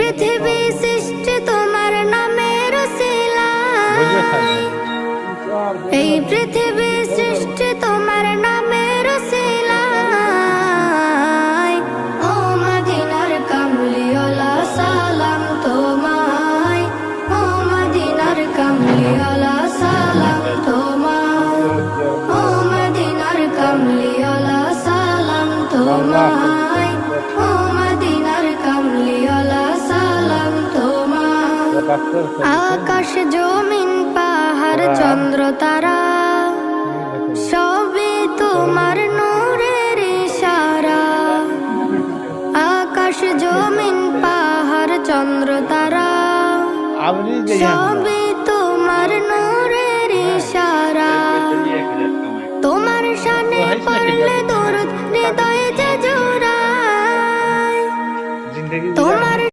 পৃথিবী সৃষ্টি তোমার নামের উসিলায়, এই পৃথিবী সৃষ্টি তোমার নামের উসিলায়। ও মদিনার কামলিওয়ালা সালাম তোমায়, ও মদিনার কামলিওয়ালা সালাম তোমায়, ও মদিনার কামলিওয়ালা সালাম তোমায়, ও মদিনার কামলিওয়ালা সালাম তোমায়। আকাশ জমিন পাহাড় চন্দ্র তারা সবই তোমার নূরের ইশারা। আকাশ জমিন পাহাড় চন্দ্র তারা সবই তোমার নূরের ইশারা। তোমার শানে পড়লে দরুদ হৃদয়ে যে জোড়ায়, তোমার